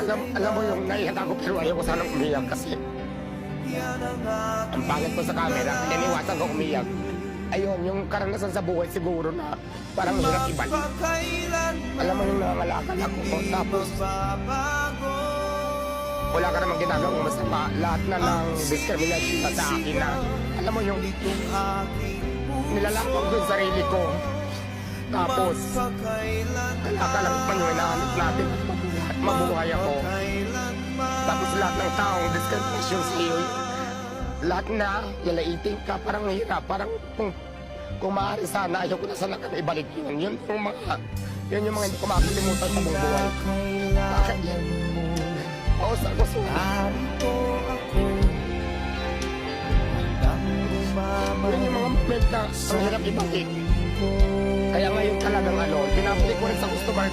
Alam mo yung naiyak ako pero ayoko sana umiyak kasi ang pangit ko sa camera, iniwasan ko umiyak. Ayun, yung karanasan sa buhay siguro na parang hirap ibalik. Alam mo yung nangangalakal ako, tapos wala ka namang ginagawang masama. Lahat na ng discrimination na sa akin na, alam mo yung nilalakang ko yung sarili ko. Tapos, kalakalang pa yung hinahanap natin at mabuhay ako. Tapos lahat ng taong discrimination sa iyo, lahat na yalaiting ka, parang hirap, parang kung maaari sana, ayaw ko na sana ka ibalik yun. Yun yung mga hindi ko makakalimutan sa buong buhay. Bakit yan? Oo, sa gusto. Yun yung mga moment na ang hirap ibalik. Kaya ngayon talagang pinapili ko rin sa customer